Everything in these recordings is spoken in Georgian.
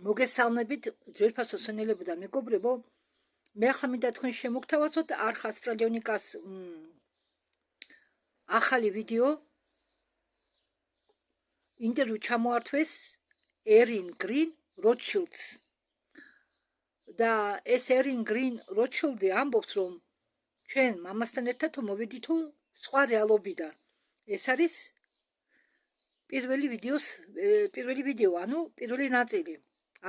მოგესალმებით ძვირფასო სვენელებო და მეგობრებო, მე ახლა მინდა თქვენ შემოგთავაზოთ არხ ასტრალიონიკას ახალი ვიდეო. ინტერვიუ ჩამოართვეს ერინ გრინ როთშილდს და ეს ერინ გრინ როთშილდი ამბობს, რომ ჩვენ მამასთან ერთად მოვედითო სხვა რეალობიდან. ეს არის პირველი ვიდეო, ანუ პირველი ნაწილი.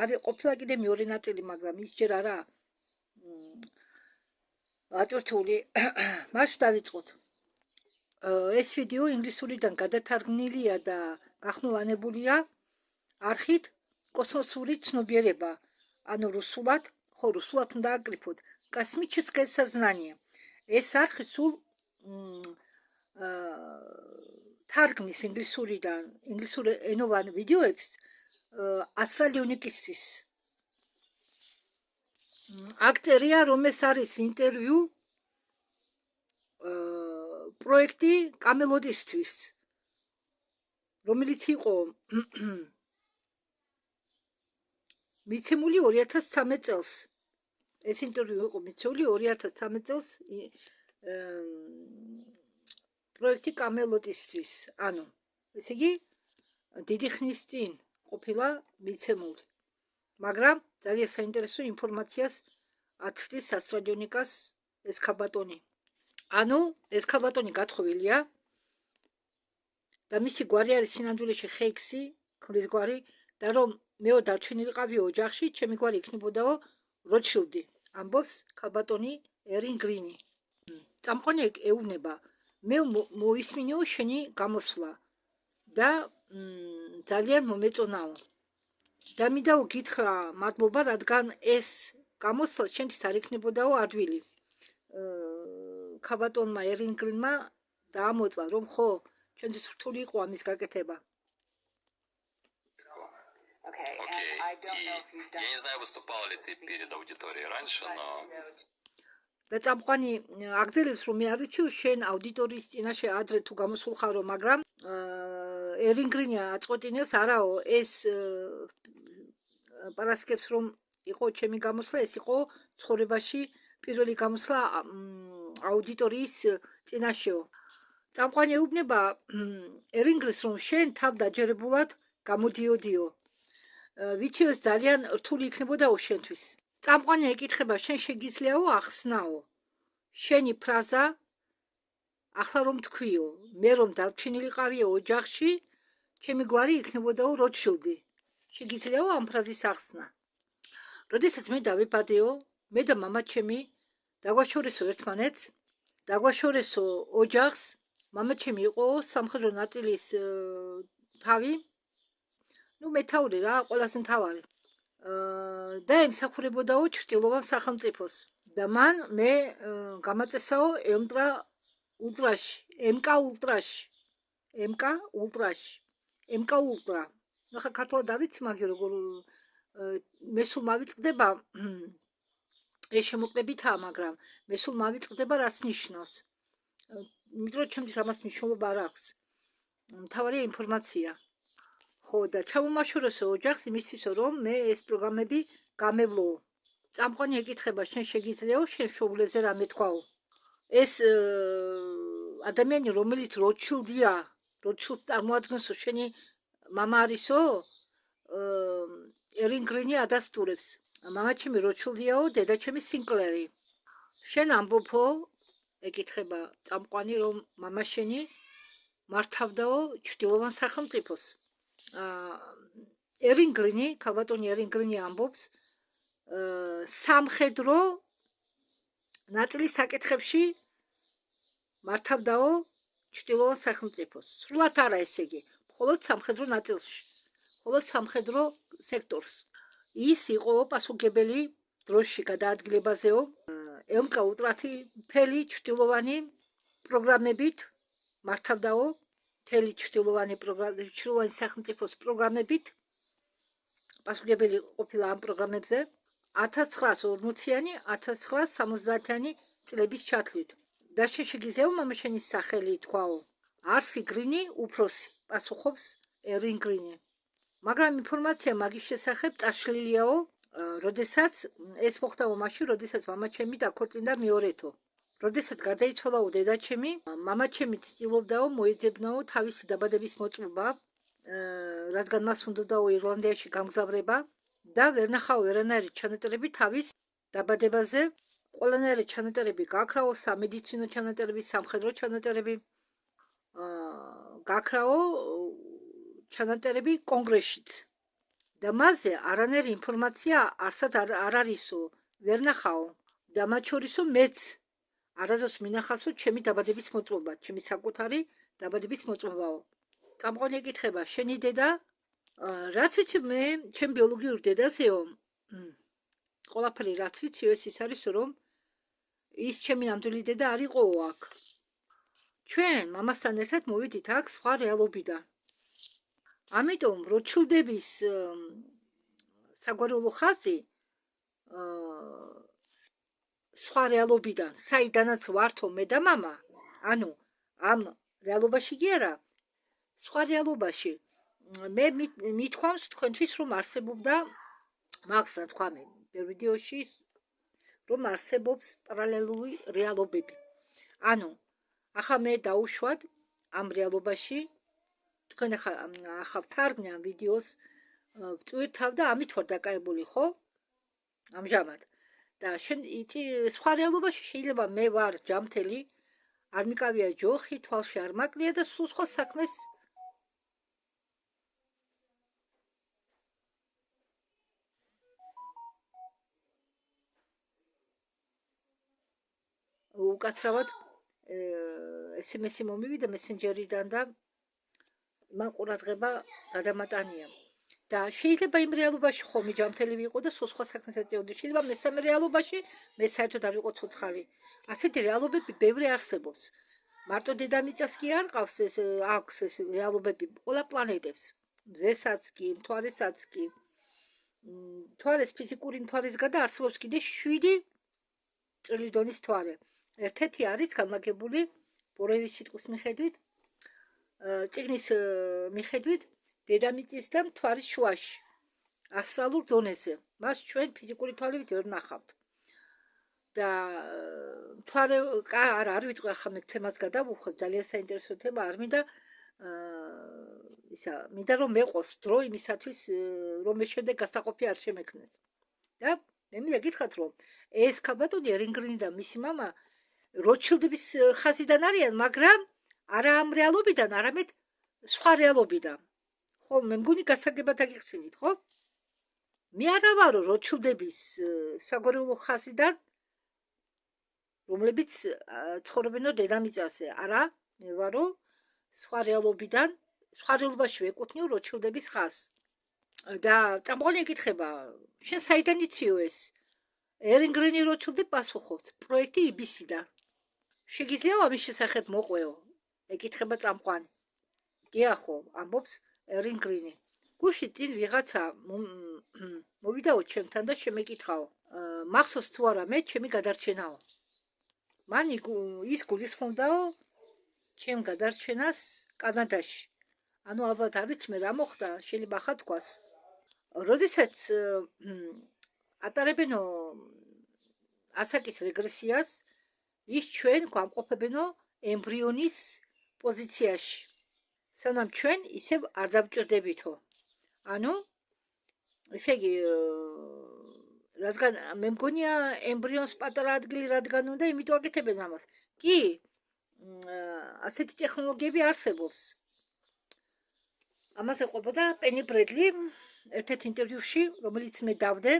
არის ყოფილა კიდე მეორე ნაწილი, მაგრამ ის ჯერ არა აწურთული. მაშინ დავიწყოთ. ეს ვიდეო ინგლისურიდან გადათარგმნილია და გახმოვანებულია არხით კოსმოსური ცნობიერება, ანუ რუსულად, ხო, რუსულად უნდა აკრიფოთ. Космическое сознание. ეს არხი სულ თარგმნის ინგლისურ ენოვან ვიდეოებს ასტრალიონიკისთვის. აქ-წერია, რომ ეს არის ინტერვიუ პროექტი კამელოტისთვის, რომელიც იყო მიცემული 2013 წელს. ეს ინტერვიუ იყო მიცემული 2013 წელს პროექტი კამელოტისთვის. ანუ, ესე იგი, დიდი ხნის წინ ყოფილა მიცემული. მაგრამ ძალიან საინტერესო ინფორმაციას აწვდის ასტრალიონიკას ესქაბატონი. ანუ, ესქაბატონი გათხოვილია და მისი გვარი არის სინამდვილეში ხეიქსი, ქმრის გვარი, და რომ მეო დარჩენილიყავი ოჯახში, ჩემი გვარი იქნებოდაო როთშილდი, ამბობს ქალბატონი ერინ გრინი. წამყვანი ეუბნება, მე მოვისმინეო შენი გამოსვლა და ძალიან მომეწონაო. და მინდა გითხრა მადლობა, რადგან ეს გამოსვლა შენთვის არ იქნებოდაო ადვილი. ქალბატონმა ერინ გრინმა დაამოწვა, რომ ხო, ჩვენთვის რთული იყო ამის გაკეთება. Окей. Я не знаю, выступал ли ты перед аудиторией раньше, но... და წამყვანი აგრძელებს, რომ მე არ ვიცი შენ აუდიტორიის წინაშე ადრე თუ გამოსულხარო, მაგრამ ერინ გრინი აწყვეტინებს, არაო, ეს პარასკევს, რომ იყო ჩემი გამოსვლა, ეს იყო ცხოვრებაში პირველი გამოსვლა აუდიტორიის წინაშეო. წამყვანი ეუბნება ერინ გრინს, რომ შენ თავდაჯერებულად გამოდიოდიო. ვიცი ეს ძალიან რთული იქნებოდაო შენთვის. წამყვანი ეკითხება, შენ შეგიძლიაო ახსნაო შენი ფრაზა, ახლა რომ თქვიო, მე რომ დარჩენილიყავიო ოჯახში, ჩემი გვარი იქნებოდაო როთშილდი. შეგიძლიაო ამ ფრაზის ახსნა. როდესაც მე დავიბადეო, მე და მამაჩემი დაგვაშორესო ერთმანეთს, დაგვაშორესო ოჯახს, მამაჩემი იყო სამხედრო ნაწილის თავი, მეთაური რა, ყველაზე მთავარი. და ემსახურებოდაო ჩრდილოვან სახელმწიფოს. და მან მე გამაწესაო MK Ultra. ნახა ქართულად არ ვიცი, მაგრამ როგორ მე სულ მავიწყდება, ეს შემოკლდებითაა, მაგრამ მე სულ მავიწყდება, რას ნიშნავს. იმიტომ რომ ჩემთვის ამას მნიშვნელობა არ აქვს. მთავარია ინფორმაცია. ხო, და ჩამომაშორესო ოჯახს იმისთვისო, რომ მე ეს პროგრამები გამევლოო. წამყვანი ეკითხება, შენ შეგიძლიაო შენ მშობლებზე რამე თქვაო. ეს ადამიანი, რომელიც როთშილდია, როთშილდს წარმოადგენსო, შენი მამა არისო, ერინ გრინი ადასტურებს. მამაჩემი როთშილდიაო, დედაჩემი სინკლერი. შენ ამბობო, ეკითხება წამყვანი, რომ მამა შენი მართავდაო ჩრდილოვან სახელმწიფოს. ერინ გრინი, ქალბატონი ერინ გრინი ამბობს, სამხედრო ნაწილის საკითხებში მართავდაო ჩრდილოვან სახელმწიფოს. სრულად არა, ესე იგი, მხოლოდ სამხედრო ნაწილში, მხოლოდ სამხედრო სექტორს. ის იყო პასუხგებელი დროში გადაადგილებაზეო, MK Ultra-ი მთელი ჩრდილოვანი პროგრამებით მართავდაო მთელი ჩრდილოვანი სახელმწიფოს პროგრამებით, პასუხგებელი ყოფილა ამ პროგრამებზე 1940-იანი, 1970-იანი წლების ჩათვლით. და შეგიძლიაო მამა შენის სახელი თქვაო. არსი გრინი უფროსი, პასუხობს ერინ გრინი. მაგრამ ინფორმაცია მაგის შესახებ წაშლილიაო, როდესაც ეს მოხდა მაშინ, როდესაც მამაჩემი დაქორწინდა მეორეთო. როდესაც გარდაიცვალაო დედაჩემი, მამაჩემი ცდილობდაო მოეძებნაო თავისი დაბადების მოწმობა, რადგან მას უნდაო ირლანდიაში გამგზავრება და ვერ ნახაო ვერანაირი ჩანაწერები თავის დაბადებაზე. ყველანაირი ჩანაწერები გაქრაო, სამედიცინო ჩანაწერები, სამხედრო ჩანაწერები, გაქრაო ჩანაწერები კონგრესშიც. და მასზე არანაირი ინფორმაცია არსად არ არისო, ვერ ნახაო და მათ შორისო მეც არასდროს მინახავსო ჩემი დაბადების მოწმობა, ჩემი საკუთარი დაბადების მოწმობაო. წამყვანი ეკითხება, შენი დედა, რაც ვიცი მე, ჩემ ბიოლოგიურ დედაზეო, ყველაფერი რაც ვიციო, ეს ის არის, რომ ის ჩემი ნამდვილი დედა არ იყოო აქ. ჩვენ მამასთან ერთად მოვიდით აქ სხვა რეალობიდან. ამიტომ როჩილდების საგვარეულო ხაზი სხვა რეალობიდან, საიდანაც ვართო მე და მამა, ანუ ამ რეალობაში კი არა, სხვა რეალობაში მე მithქვამს თქვენთვის რომ არსებობდა მაგს რა თქვა მე ვიდეოში რომ არსებობს პარალელური რეალობები. ანუ ახლა მე დაუშვათ ამ რეალობაში თქვენ ახლა ვთარგმნე ამ ვიდეოს ვტვირთავ და ამით ვარ დაკავებული, ხო? ამჟამად. და სხვა რეალობაში შეიძლება მე ვარ ჯამთელი, არ მიკავია ჯოხი, თვალში არ მაკლია და სულ სხვა საქმეს უკაცრავად SMS-ი მომივიდა მესენჯერიდან და მან ყურადღება გადამატანია. და შეიძლება იმ რეალობაში ხომი ჯამთელი ვიყო და სულ სხვა საქმეს ეწეოდი. შეიძლება მესამე რეალობაში მე საერთოდ არ ვიყო ცოცხალი. ასეთი რეალობები ბევრი არსებობს. მარტო დედამიწას კი არ ყავს ეს აქვს ეს რეალობები ყველა პლანეტებს. მზესაც კი, მთვარესაც კი. მთვარეს ფიზიკური მთვარის გარდა არსებობს კიდე 7 წვრილი დონის მთვარე. ერთ-ერთი არის განლაგებული ბორევის სიტყვის მიხედვით, წიგნის მიხედვით დედამიწის და მთვარის შუაში, ასტრალურ დონეზე. მას ჩვენ ფიზიკური თვალებით ვერ ნახავთ. და მთვარე არ ვიტყვი ახლა მე თემას გადავუხვევ, ძალიან საინტერესო თემა, არ მინდა მინდა რომ მეყოს დრო იმისათვის რომ მე შემდეგ გასაყოფი არ შემექნეს. და მე მინდა გითხრათ რომ ეს ქაბატონი ერინგრინი და მისი მამა როჩილდების ხაზიდან არიან, მაგრამ არა ამ რეალობიდან, არამედ სხვა რეალობიდან. ხო, მე მგონი გასაგებად აგიხსენით, ხო? მე არა ვარო როჩილდების საგვარეულო ხაზიდან, რომლებიც ცხოვრობენ დედამიწაზე. არა, მე ვარო სხვა რეალობიდან, სხვა რეალობაში ვეკუთვნიო როჩილდების ხაზს. და წამყვანი ეკითხება, შენ საიდან იციო ეს? ერინგრენი როჩილდი პასუხობს, პროექტი იბისიდან. შეგიძლია ამის შესახებ მოყვეო? ეკითხება წამყვანი. გიახო, ამბობს ერინგრენი. გუში წინ ვიღაცა მოვიდაო ჩემთან და შემეკითხაო. მახსოვს თუ არა მე ჩემი გადარჩენაო. მან ის გულისხმობდაო ჩემ გადარჩენას კანადაში. ანუ ალბათ არ ვიცი მე რა მოხდა, შეიძლება ახლა თქვას. როდესაც ატარებენო ასაკის რეგრესიას, ის ჩვენ გვამყოფებენო ემბრიონის პოზიციაში. სანამ ჩვენ ისევ არ დავჭირდებითო. ანუ ესე იგი რადგან მე მგონია ემბრიონს პატარა ადგილი რადგან უნდა, იმიტომ აკეთებენ ამას. კი, ასეთი ტექნოლოგიები არსებობს. ამას ეყვებოდა პენი ბრედლი ერთ-ერთ ინტერვიუში, რომელიც მე დავდე,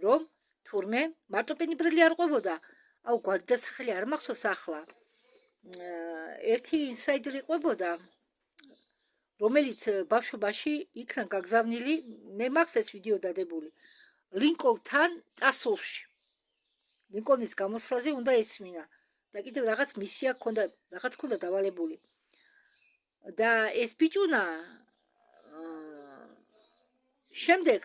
რომ თურმე მარტო პენი ბრედლი არ ყვებოდა. აუ გვარი დასახელი არ მახსოვს ახლა. ერთი ინსაიდერი ყვებოდა, რომელიც ბავშვობაში იქნა გაგზავნილი, მე მაქვს ეს ვიდეო დადებული. ლინკოლნთან წარსულში. ლინკოლნის გამოსვლაზე უნდა ესმინა. და კიდევ რაღაც მისია ჰქონდა, რაღაც ჰქონდა დავალებული. და ეს ბიჭუნა შემდეგ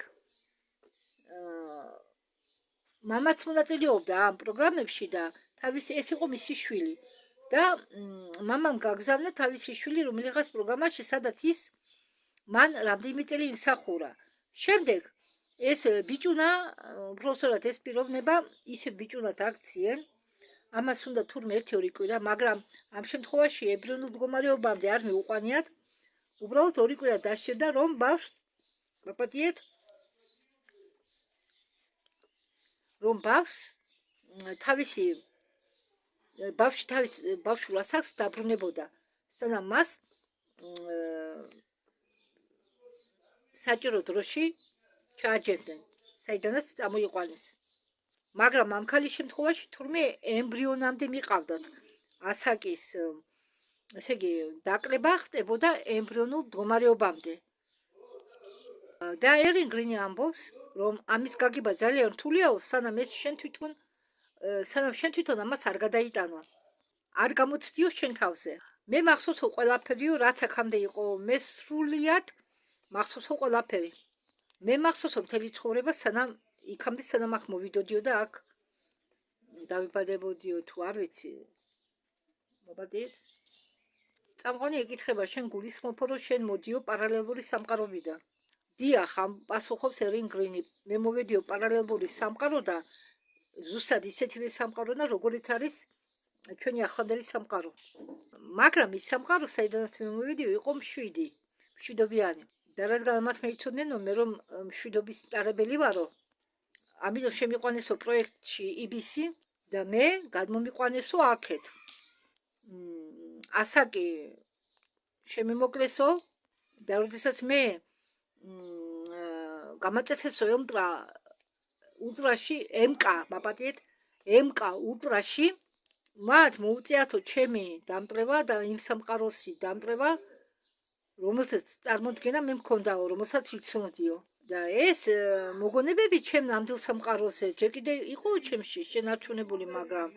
მამაც მონაწილეობდა ამ პროგრამებში და თავისი ეს იყო მისი შვილი. და მამამ გაგზავნა თავისი შვილი რომელიღაც პროგრამაში, სადაც ის მან რამდენიმე წელი იმსახურა. შემდეგ ეს ბიჭუნა, უბრალოდ ეს პიროვნება ისე ბიჭუნად აქციენ, ამას უნდა თურმე 1-2 კვირა, მაგრამ ამ შემთხვევაში ებრიონულ მდგომარეობამდე არ მიუყვანიათ. უბრალოდ 2 კვირა დასჭირდა, რომ ბავშვს მოპატიეთ, რომ თავისი ბავშვურ ასაკს დაბრუნებოდა, სანამ მას საჭირო დროში ჩააჯერდნენ, საიდანაც წამოიყვანეს. მაგრამ ამ ქალის შემთხვევაში თურმე ემბრიონამდე მიყავდათ ასაკის, ესე იგი, დაკლება ხდებოდა ემბრიონულ მდგომარეობამდე. და ერინ გრინი ამბობს, რომ ამის გაგება ძალიან რთულია, სანამ შენ თვითონ ამას არ გადაიტანო. არ გამოცდიო შენ თავზე. მე მახსოვს ყველაფერიო, რაც აქამდე იყო, მე სრულიად მახსოვს ყველაფერი. მე მახსოვს მთელი ცხოვრება, სანამ აქ მოვიდოდიო და აქ დავიბადებოდიო, თუ არ ვიცი. მოგადიეთ? წამყვანი ეკითხება, შენ გულისხმობ, რომ შენ მოდიო პარალელური სამყაროებიდან. დიახ, ამ პასუხობს ერინ გრინი. მე მოვედიო პარალელური სამყარო და ზუსტად ისეთი სამყაროდან, როგორც არის ჩვენი ახლანდელი სამყარო. მაგრამ ის სამყარო, საიდანაც მე მოვედიო, იყო მშვიდობიანი. და რადგან მათ მეიცოდნენ, რომ მშვიდობის მწარებელი ვარო, ამიტომ შემიყვანესო პროექტში EBC და მე გადმომიყვანესო აქეთ. ასაკი შემიმოკლესო და როდესაც მე გამაწესესო ულტრაში, მაპატიეთ, MK ულტრაში, მათ მოუწიათო ჩემი დამტვრება და იმ სამყაროსი დამტვრება, რომელსაც წარმოდგენა მე მქონდაო, რომელსაც ვიცნობდიო. და ეს მოგონებები ჩემ ნამდვილ სამყაროზე ჯერ კიდევ იყო ჩემში შენარჩუნებული, მაგრამ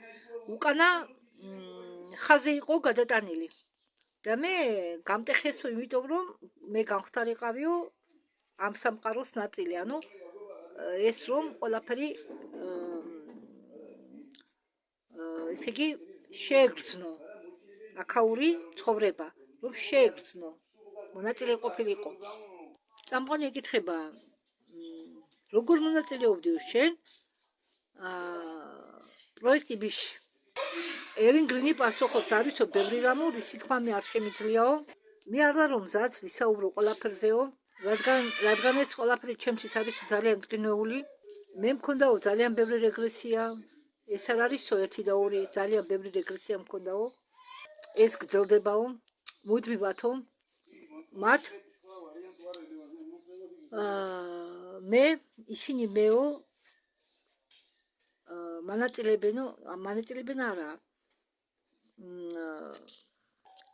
უკანა ხაზი იყო გადატანილი. და მე გამტეხესო, იმიტომ რომ მე გამختارიყავიო ამ სამყაროს ნაწილი, ანუ ეს რომ ყველაფერი ესე იგი შეეგრძნო აქაური ცხოვრება, რომ შეეგრძნო, მონაწილე ყოფილიყო. წამყვანი ეკითხება, როგორ მონაწილეობდიო შენ პროექტი ბიში? ერინ გრინი პასუხობს, არ ვიცო, ბევრი რამო, რისი თქმა მე არ შემიძლიაო. მე არ ვარ მზად ვისაუბრო ყველაფერზეო, რადგან ეს ყველაფერი ჩემთვის არის ძალიან მტკივნეული. მე მქონდაო ძალიან ბევრი რეგრესია, ეს არ არისო 1 და 2, ძალიან ბევრი რეგრესია მქონდაო. ეს გრძელდებაო, მუდმივათო. მათ მე ისინი მეო მანაწილებენ არა,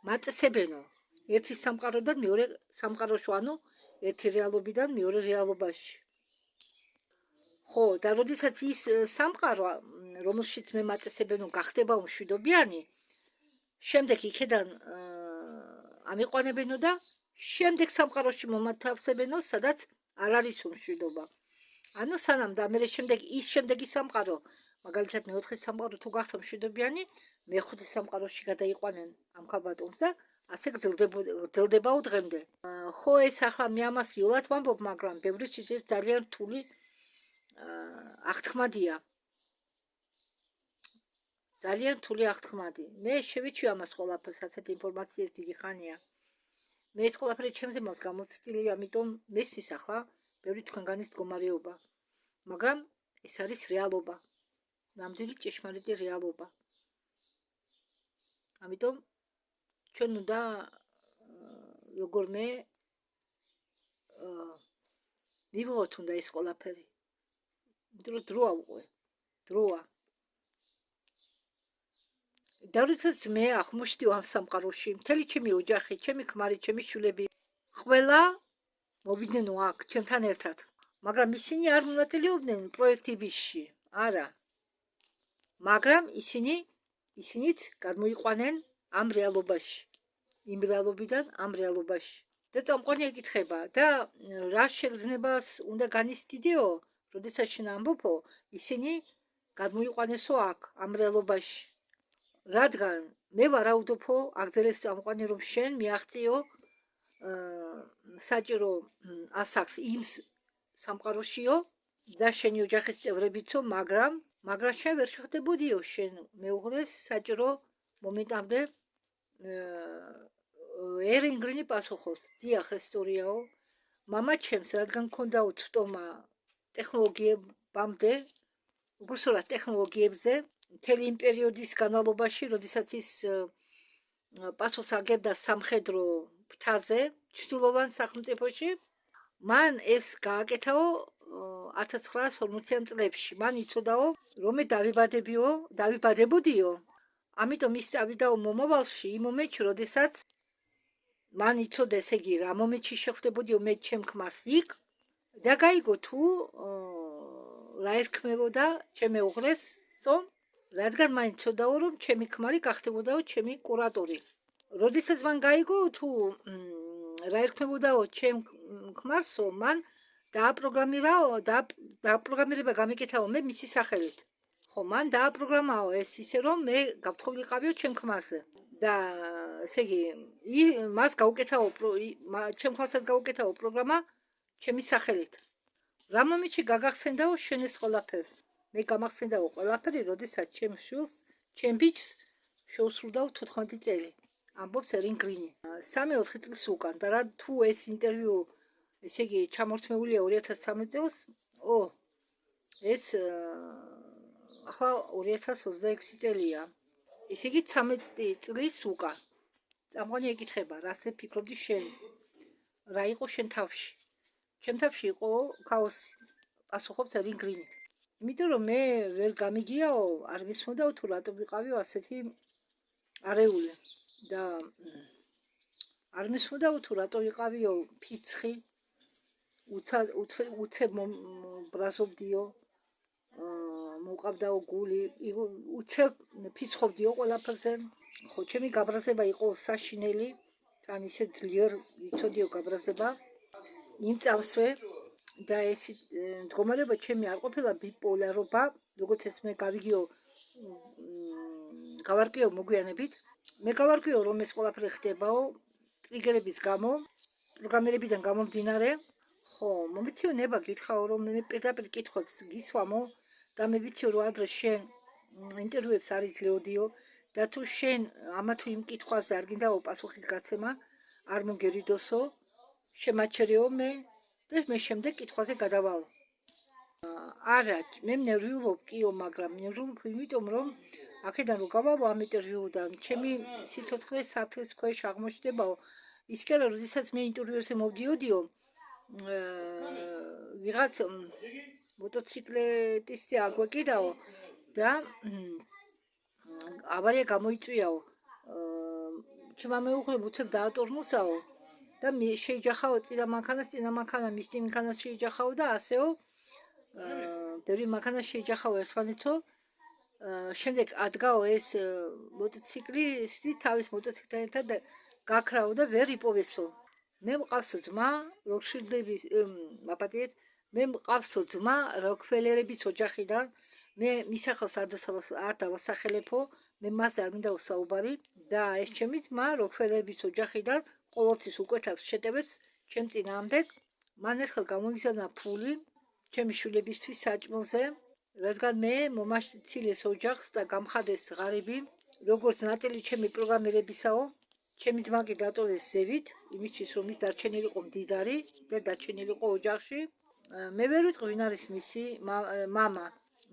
მაწესებენო ერთი სამყაროდან მეორე სამყაროში, ანუ ერთი რეალობიდან მეორე რეალობაში. ხო, და როდესაც ის სამყარო, რომელშიც მე მაწესებენო, გახდება მშვიდობიანი, შემდეგ იქედან ამიყვანებენო და შემდეგ სამყაროში მომათავსებენო, სადაც არ არის მშვიდობა. ანუ სანამ და მე შემდეგი სამყარო, მაგალითად მე-4 სამყარო თუ გახდა მშვიდობიანი, მე-5 სამყაროში გადაიყვანენ ამ ქალბატონს და ასე გრძელდებაო დღემდე. ხო, ეს ახლა მე ამას იოლად ვამბობ, მაგრამ ბევრისთვის ეს ძალიან რთული აღთქმადია. ძალიან რთული აღთქმადი. მე შევიჩვი ამას ყველაფერს, ასეთი ინფორმაციები დიდი ხანია. მე ეს ყველაფერი ჩემზე მას გამოცდილი, ამიტომ მესმის ახლა ბევრი თქვენგანის მდგომარეობა. მაგრამ ეს არის რეალობა. ნამდვილი ჭეშმარიტი რეალობა. ამიტომ ჩვენ უნდა როგორმე მივიღოთ უნდა ეს ყველაფერი. იმიტომ რომ დროა უკვე. დროა. და როდესაც მე აღმოჩნდი ამ სამყაროში, მთელი ჩემი ოჯახი, ჩემი ქმარი, ჩემი შვილები, ყველა მოვიდნენ აქ ჩემთან ერთად. მაგრამ ისინი არ მონაწილეობდნენ პროექტი ბიში. არა. მაგრამ ისინიც გადმოიყვანენ ამ რეალობაში. იმ რეალობიდან ამ რეალობაში. და წამყვანი ეკითხება, და რა შეგრძნებას უნდა განიცდიდეო, როდესაც შენ ამბობო, ისინი გადმოიყვანესო აქ, ამ რეალობაში. რადგან მე ვარაუდობო, აგრძელეს წამყვანი, რომ შენ მიაღწიო საჭირო ასაკს იმ სამყაროშიო და შენი ოჯახის წევრებიცო, მაგრამ შენ ვერ შეხვდებოდიო შენ მეუღლეს საჭირო მომენტამდე ერინგრინი პასუხობს. დიახ, ეს სწორიაო. მამა ჩემს, რადგან მქონდაო ცდომა ტექნოლოგიებამდე, უბრალოდ ტექნოლოგიებზე, მთელი იმ პერიოდის განმავლობაში, როდესაც ის პასუხს აგებდა სამხედრო ფრთაზე, ჩრდილოვან სახელმწიფოში, მან ეს გააკეთაო 1940-იან წლებში. მან იცოდაო, რომ მე დავიბადებოდიო. ამიტომ ის წავიდაო მომავალში, იმ მომენტში, როდესაც მან იცოდა, ესე იგი, რა მომენტში შეხვდებოდიო მე ჩემ ქმარს იქ და გაიგო თუ რა ერქმევოდა ჩემ მეუღლესო, რადგან მან იცოდაო, რომ ჩემი ქმარი გახდებოდაო ჩემი კურატორი. როდესაც მან გაიგო თუ რა ერქმევოდაო ჩემ ქმარსო, მან დააპროგრამირება გამიკეთაო მე მისი სახელით. ხო, მან დააპროგრამაო ეს ისე, რომ მე გავთხოვილიყავიო ჩემ ქმარზე. და ესე იგი, მას გაუკეთაო, ჩემ ქმარსაც გაუკეთაო პროგრამა ჩემი სახელით. რა მომენტში გაგახსენდაო შენ ეს ყველაფერი? მე გამახსენდაო ყველაფერი, როდესაც ჩემ შვილს, ჩემ ბიჭს შეუსრულდაო 14 წელი. ამბობს ერინ გრინი. 3-4 წლის უკან და რა თუ ეს ინტერვიუ, ესე იგი, ჩამორთმეულია 2013 წელს, ეს ახლა 2026 წელია. ესე იგი 13 წლის უკან. წამყვანი ეკითხება, რას ფიქრობდი შენ? რა იყო შენ თავში? ჩემ თავში იყო ქაოსი. პასუხობს ერინ გრინი. იმიტომ რომ მე ვერ გამიგიაო, არ მისმოდაო თუ რატომ ვიყავიო ასეთი არეული და არ მისმოდაო თუ რატო ვიყავიო ფიცხი, უცებ ბრაზობდიო, მოყავდაო გული, უცებ ფიცხობდიო ყველაფერზე. ხო, ჩემი გაბრაზება იყო საშინელი, თან ისე ძლიერ იცოდიო გაბრაზება. იმ წამსვე და ეს მდგომარეობა ჩემი არ ყოფილა ბიპოლარობა, როგორც ეს მე გავარკვიო მოგვიანებით. მე გავარკვიო, რომ ეს ყველაფერი ხდებაო ტრიგერების გამო, პროგრამირებიდან გამომდინარე. ხო, მომეციო ნება გითხრაო, რომ მე პირდაპირ კითხვებს გისვამო და მე ვიციო, რომ ადრე შენ ინტერვიუებს არ იძლეოდიო და თუ შენ ამა თუ იმ კითხვაზე არ გინდაო პასუხის გაცემა, არ მომგერიდოსო, შემაჩერიო მე და მე შემდეგ კითხვაზე გადავალ. არა, მე ნერვიულობ კიო, მაგრამ ნერვიულობ იმიტომ, რომ აქედან რო გავალო ამ ინტერვიუდან, ჩემი სიცოცხლე საფრთხის ქვეშ აღმოჩნდებაო. ის კი არა, როდესაც მე ინტერვიუზე მოვდიოდიო, ვიღაც მოტოციკლეტისტი აგვეკიდაო და ავარია გამოიწვიაო. ჩემმა მეუღლემ უცებ დაატორმოსაო და შეიჯახაო წინა მანქანა მის წინ მანქანას შეიჯახაო და ასეო ბევრი მანქანა შეიჯახაო ერთმანეთსო. შემდეგ ადგაო ეს მოტოციკლისტი თავის მოტოციკლთან ერთად გაქრაო და ვერ იპოვესო. მე მყავსო ძმა, როკშილდების მაპატიეთ, მე მყავსო ძმა როკფელერების ოჯახიდან, მე მის სახელს არ დავასახელებო, მე მას არ მინდა ვსაუბარი და ეს ჩემი ძმა როკფელერების ოჯახიდან ყოველთვის უკვეთავს შეტევებს ჩემ წინააღმდეგ. მან ერთხელ გამომიგზავნა ფული ჩემი შვილებისთვის საჭმელზე, რადგან მე მომაშცილეს ოჯახს და გამხადეს ღარიბი, როგორც ნაწილი ჩემი პროგრამირებისაო. ჩემი ძმა კი დატოვეს ზევით, იმისთვის რომ ის დარჩენილიყო მდიდარი და დარჩენილიყო ოჯახში. მე ვერ ვიტყვი ვინ არის მისი მამა.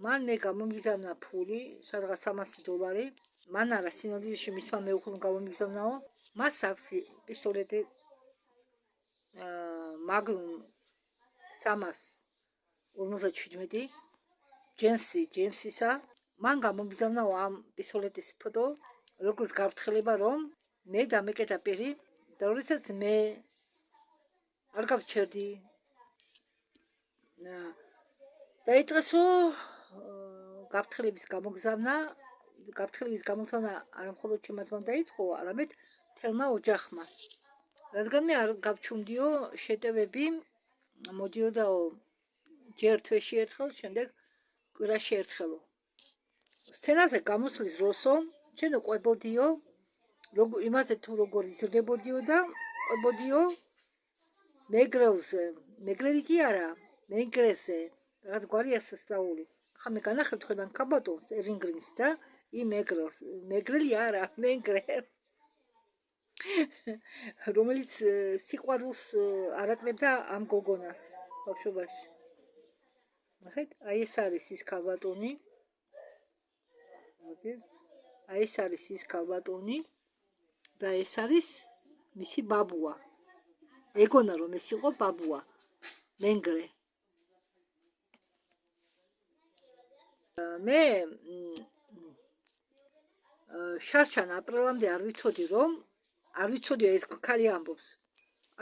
მან მე გამომიგზავნა ფული, სადღაც $300. მან არა, სინამდვილეში მისმა მეუღლემ გამომიგზავნაო. მას აქვს პისტოლეტი მაგნუმ 357 ჯეიმსისა. მან გამომიგზავნაო ამ პისტოლეტის ფოტო, როგორც გაფრთხილება, რომ მე დამეკეტა პირი და როდესაც მე არ გავჩერდი დაიწყესო გაფრთხილების გამოგზავნა არა მხოლოდ ჩემმა ძმამ დაიწყო, არამედ მთელმა ოჯახმა. რადგან მე არ გავჩუმდიო შეტევები, მოდიოდაო ჯერ თვეში ერთხელ, შემდეგ კვირაში ერთხელო. სცენაზე გამოსვლის დროსო ჩვენ ყვებოდიო, იმაზე თუ როგორ იზრდებოდიო და ყვებოდიო მეგრელზე, მეგრელი კი არა, მეგრეზე, რაღაც გვარია სასწაული. ახლა მე განახებ თქვენთან ქაბატონს ერინგრინს და იმ მეგრელი არა, მეგრე. რომელიც სიყვარულს არაკლებდა ამ გოგონას ბავშვობაში. ნახეთ, აი ეს არის ის ქალბატონი. აი ეს არის ის ქალბატონი და ეს არის მისი ბაბუა. ეგონა რომ ეს იყო ბაბუა, მეგრე. მე შარშან აპრილამდე არ ვიცოდი ეს ქალი ამბობს.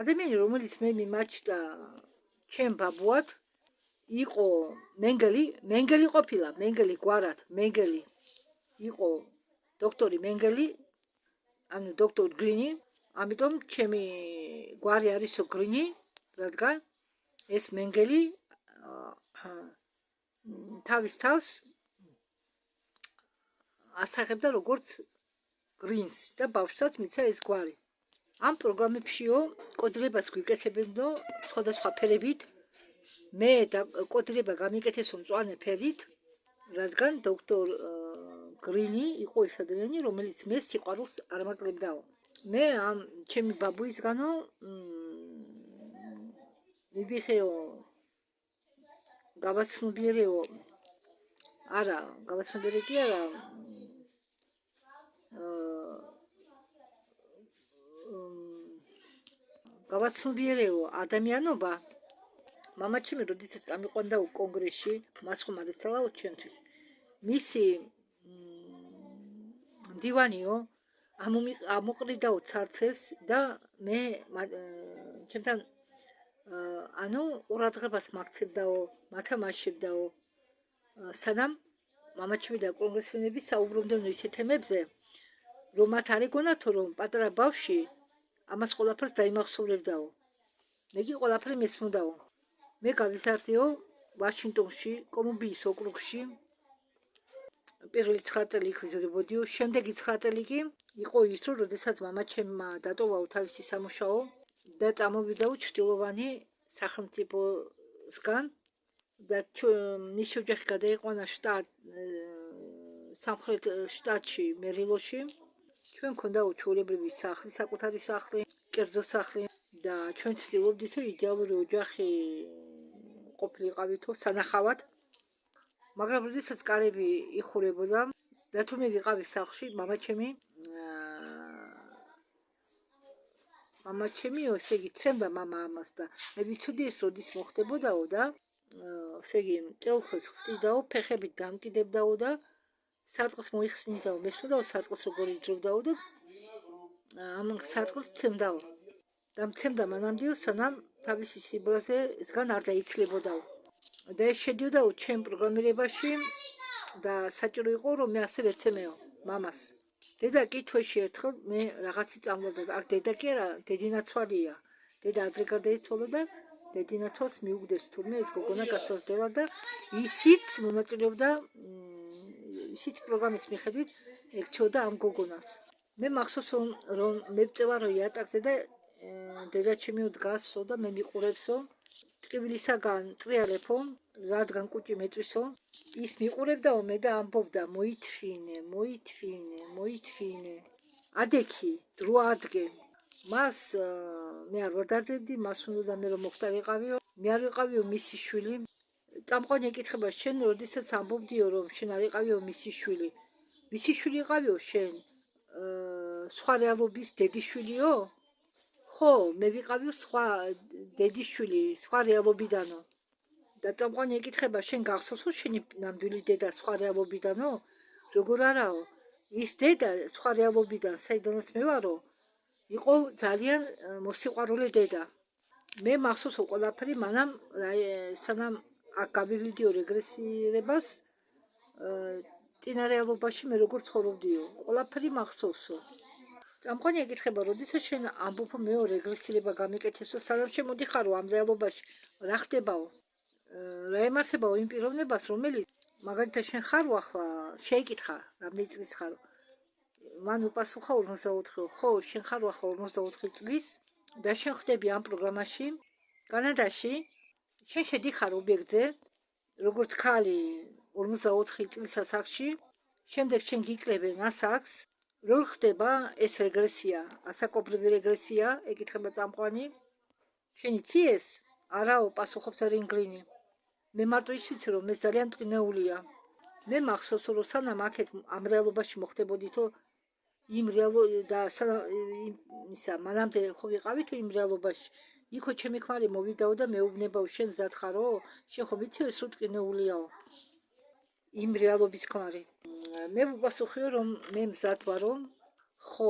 ადამიანი რომელიც მე მიმაჩნდა ჩემ ბაბუად იყო მენგელი ყოფილა, მენგელი გვარად, მენგელი იყო დოქტორი მენგელი, ანუ დოქტორ გრინი, ამიტომ ჩემი გვარი არისო გრინი, რადგან ეს მენგელი თავის თავს ასახებდა როგორც გრინს და ბავშვსაც მიცა ეს გვარი. ამ პროგრამებშიო კოდირებას გვიკეთებდნო სხვადასხვა ფერებით. მე და კოდირება გამიკეთესო მწვანე ფერით, რადგან დოქტორ გრინი იყო ის ადამიანი, რომელიც მე სიყვარულს არ მაკლებდაო. მე ამ ჩემი ბაბუისგანო მივიხეო გავაცნობიერეო არა, გავაცნობიერე კი არა, გავაცნობიერეო ადამიანობა. მამაჩემი როდესაც წამიყვანდა კონგრესში, მას ხომ არ ეცალაო ჩემთვის. მისი მდივანიო ამოყრიდაო ცარცევს და მე ჩემთან ანუ ყურადღებას მაქცევდაო, მათამაშებდაო. სანამ მამაჩემი და კონგრესმენები საუბრობდნენ ისეთ თემებზე, რომ მათ არ ეგონათო, რომ პატარა ბავშვი ამას ყველაფერს დაიმახსოვრებდაო. მე კი ყველაფერი მესმოდაო. მე გავიზარდეო ვაშინგტონში, კოლუმბიის ოკრუგში. პირველი 9 წელი იქ ვიზრდებოდიო, შემდეგი 9 წელი კი იყო ის, რომ როდესაც მამაჩემმა დატოვაო თავისი სამუშაო და წამოვიდაო ჩრდილოვანი სახელმწიფოსგან და მის ოჯახი გადაიყვანა სამხრეთ შტატში, მერილოში. ჩვენ მქონდაო ჩვეულებრივი სახლი, საკუთარი სახლი, კერძო სახლი და ჩვენ ვცდილობდით, რომ იდეალური ოჯახი ყოფილიყავითო სანახავად. მაგრამ როდესაც კარები იხურებოდა და თუ მე ვიყავი სახლში, მამაჩემიო, ესე იგი ცემდა მამა ამას და მე ვიცოდი ეს როდის მოხდებოდაო და ესე იგი წელხოს ხდიდაო, ფეხებით დამკიდებდაო და სარტყელს მოიხსნიდაო, მესმოდაო სარტყელს როგორ იდროვდაო და ამ სარტყელს ცემდაო. და მცემდა მანამდეო, სანამ თავისი სიბრძნესგან არ დაიცლებოდაო. და ეს შედიოდაო ჩემ პროგრამირებაში და საჭირო იყო, რომ მე ასე ვეცემეო მამას. დედა კი თვეში ერთხელ მე რაღაცი წამლოდა. აქ დედა კი არა, დედინაცვალია. დედა ადრე გარდაიცვალა და დედინაცვალს მიუგდეს თურმე ეს გოგონა გასაზრდელად და ისიც მონაწილეობდა ისიც პროგრამის მიხედვით ეკჩოდა ამ გოგონას. მე მახსოვს რომ მებწევარო იატაკზე და დედაჩემიო დგასო და მე მიყურებსო. ტკივილისაგან ტრიალებო, რადგან კუჭი მეტვისო. ის მიყურებდაო მე და ამბობდა მოითვინე. ადექი, დრო ადგე. მას მე არ ვადარდებდი, მას უნდა მე რომ მოხდარიყავიო. მე არ ვიყავიო მისი შვილი. წამყვანი ეკითხება შენ როდესაც ამბობდიო რომ შენ არ იყავიო მისი შვილი. მისი შვილი იყავიო შენ სხვა რეალობის დედიშვილიო? ხო, მე ვიყავიო სხვა დედიშვილი, სხვა რეალობიდანო. და წამყვანი ეკითხება შენ გახსოვსო შენი ნამდვილი დედა სხვა რეალობიდანო? როგორ არაო? ის დედა სხვა რეალობიდან, საიდანაც მე ვარო, იყო ძალიან მოსიყვარულე დედა. მე მახსოვსო ყველაფერი, მანამ სანამ აქ გავივლიდიო რეგრესირებას, წინა რეალობაში მე როგორ ცხოვრობდიო, ყველაფერი მახსოვსო. წამყვანი ეკითხება, როდესაც შენ ამბობო მეო რეგრესირება გამიკეთესო, სანამ შემოდიხარო ამ რეალობაში, რა ხდებაო? რა ემართებაო იმ პიროვნებას, რომელიც მაგალითად შენ ხარო ახლა, შეიკითხა, რამდენი წლის ხარო? მან უპასუხა 44, ხო, შენ ხარო ახლა 44 წლის და შენ ხდები ამ პროგრამაში კანადაში შენ შედიხარ ობიექტზე, როგორც ქალი 44 წლის ასაკში, შემდეგ შენ გიკლებენ ასაკს, როგორ ხდება ეს რეგრესია, ასაკობრივი რეგრესია, ეკითხება წამყვანი. შენ იცი ეს? არაო, პასუხობს რინგლინი. მე მარტო ის ვიცი, რომ ეს ძალიან ტკინეულია. მე მახსოვს, რომ სანამ აქეთ ამ რეალობაში მოხდებოდითო, იმ მანამდე ხო ვიყავით იმ რეალობაში, იქო ჩემი ქმარი მოვიდაო და მეუბნებაო, შენ მზად ხარო? შენ ხო ვიცი ეს რო ტკინეულიაო. იმ რეალობის ქმარი. მე ვუპასუხიო, რომ მე მზად ვარო, ხო,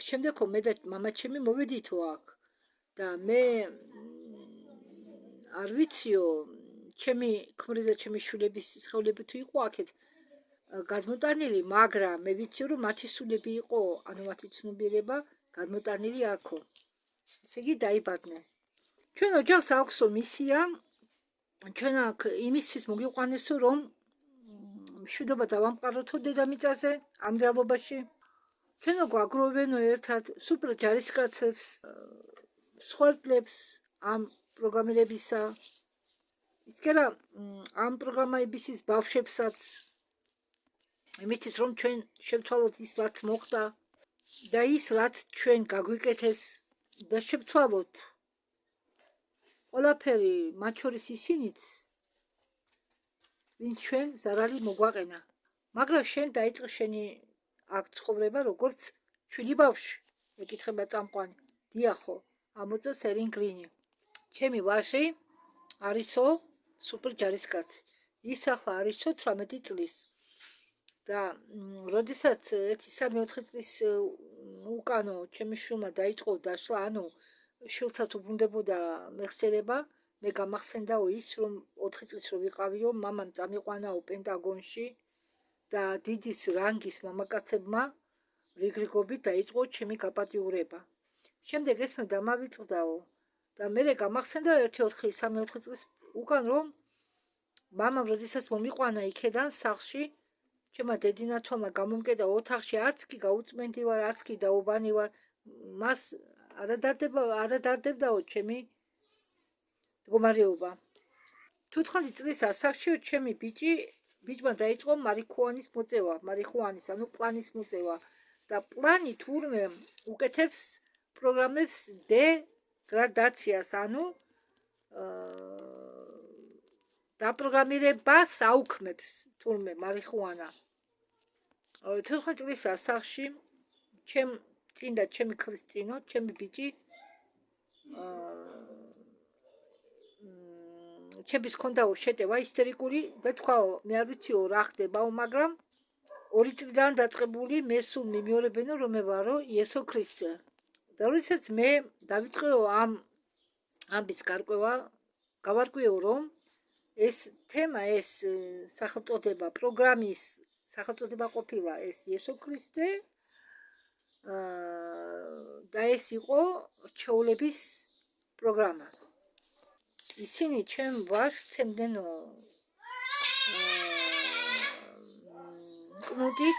შემდეგ ხო მე და მამაჩემი მოვიდითო აქ და მე არ ვიციო, ჩემი ქმრის და ჩემი შვილების სხეულები თუ იყო აქეთ გადმოტანილი, მაგრამ მე ვიციო, რომ მათი სულები იყო, ანუ მათი ცნობიერება გადმოტანილი აქო. ესე იგი დაიბადნენ. ჩვენ ოჯახს აქვსო მისია, ჩვენ აქ იმისთვის მოგიყვანესო, რომ მშვიდობა დავამყაროთო დედამიწაზე ამ რეალობაში. ჩვენო გვაგროვებენო ერთად სუპერ ჯარისკაცებს, მსხვერპლებს ამ პროგრამირებისა. ისკერა ამ პროგრამების ის ბავშვებსაც იმითის რომ ჩვენ შევცვალოთ ის რაც მოხდა და ის რაც ჩვენ გაგვიკეთეს და შევცვალოთ ყველაფერი მათ შორის ისინიც ვინც ჩვენ ზარალი მოგვაყენა. მაგრამ შენ დაიწყე შენი აქ ცხოვრება როგორც შვილი ბავშვი, ეკითხება წამყვანი. დიახო, ამოწევს რინგლინი. ჩემი ვაჟი არისო სუპერ ჯარისკაცი. ის ახლა არისო 18 წლის. და როდესაც 1-3-4 წლის უკანო ჩემი შვილმა დაიწყო დაშლა, ანუ შვილსაც უბრუნდებოდა მეხსიერება, მე გამახსენდაო ის, რომ 4 წლის რო ვიყავიო, მამამ წამიყვანაო პენტაგონში და დიდის რანგის მამაკაცებმა რიგრიგობით დაიწყო ჩემი გაპატიურება. შემდეგ ეს მე დამავიწყდაო და მე გამახსენდა 1-4-3-4 წლის უკან, რომ მამამ როდესაც მომიყვანა იქედან სახლში, ჩემმა დედინათვალმა გამომკედა ოთახში, არც კი გაუწმენდი ვარ, არც კი დაუბანი ვარ, მას არადარდებდაო ჩემი მდგომარეობა. 15 წლის ასაკში ჩემი ბიჭმა დაიწყო მარიხუანის მოწევა, ანუ პლანის მოწევა და პლანი თურმე უკეთებს პროგრამებს დეგრადაციას, ანუ დაპროგრამირებას აუქმებს თურმე მარიხუანა. 14 წლის ასაკში წინდა ჩემი ქრისტინო, ჩემი ბიჭი ჩემის ქონდაო შეტევა ისტერიკული და თქვაო, მე არ ვიციო რა ხდებაო, მაგრამ 2 წლიდან დაწყებული მე სულ მიმეორებენო, რომ მე ვარო იესო ქრისტე. და როდესაც მე დავიწყეო ამ ამბის გარკვევა, გავარკვიო, რომ ეს თემა, ეს სახელწოდება, პროგრამის სახელწოდება ყოფილა ეს იესო ქრისტე და ეს იყო რჩეულების პროგრამა. ისინი ჩემ ვაჟს ცემდენო კნუტით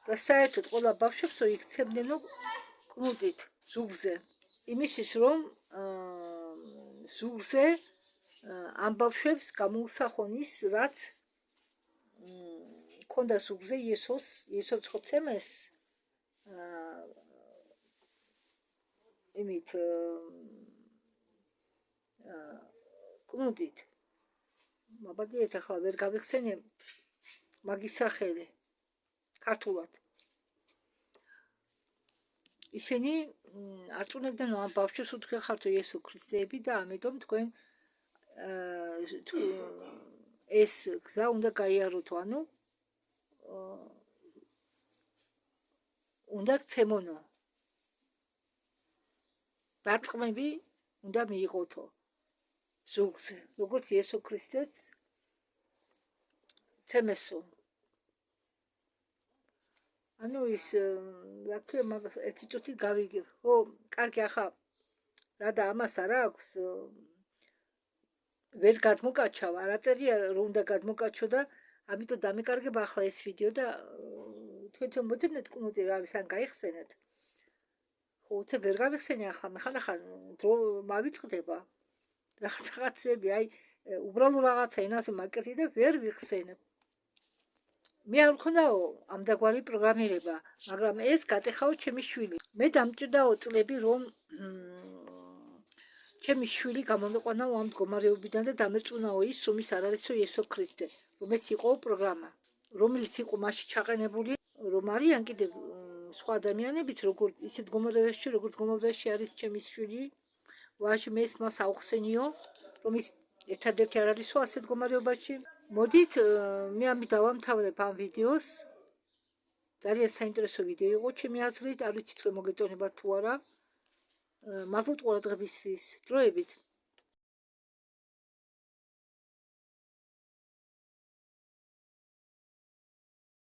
და საერთოდ ყველა ბავშვებსო იქცემდენო კნუტით ზუგზე. იმისთვის რომ ზუგზე ამ ბავშვებს გამოუსახონ ის, რაც ქონდა ზუგზე იესოს ხოცემეს იმით კნუტით. მაბადიეთ ახლა ვერ გავიხსენე მაგის სახელი ქართულად. ისინი არ წუნებდნენ ამ ბავშვებს უთქვენ ხართო იესო ქრისტეები და ამიტომ თქვენ ეს გზა უნდა გაიაროთო, ანუ უნდა გცემონო. დარწმები უნდა მიიღოთო ზუგზე, როგორც იესო ქრისტეც ცემესო. ანუ ის რა ქვია, მაგას ერთი წუთით გავიგე. ხო, კარგი, ახლა რა და ამას არ აქვს ვერ გადმოკაჩავ, არ აწერია რომ უნდა გადმოკაჩო და ამიტომ დამეკარგებ ახლა ეს ვიდეო და თქვენ მოძებნეთ კნუტი რა არის, ან გაიხსენეთ. ხო უცებ ვერ გავიხსენე ახლა დრო მავიწყდება რაღაცები აი უბრალოდ რაღაცა ენაზე მაკეტი და ვერ ვიხსენებ მე არ მქონდაო ამ დაგვარი პროგრამირება მაგრამ ეს გატეხაო ჩემი შვილი მე დამჭირდაო წლები რომ ჩემი შვილი გამომეყვანაო ამ მდგომარეობიდან და დამერწმუნაო ის რომ ის არ არისო იესო ქრისტე რომ ეს იყო პროგრამა რომელიც იყო მასში ჩაყენებული რომ არიან კიდევ სხვა ადამიანებიც როგორც ისეთ მდგომარეობაში როგორც მდგომარეობაში არის ჩემი შვილი ვაჟი მე ეს მას აუხსენიო რომ ის ერთადერთი არ არისო ასეთ მდგომარეობაში მოდით მე ამით დავამთავრებ ამ ვიდეოს ძალიან საინტერესო ვიდეო იყო ჩემი აზრით არ ვიცი თქვენ მოგეწონება თუ არა მადლობთ ყურადღებისთვის დროებით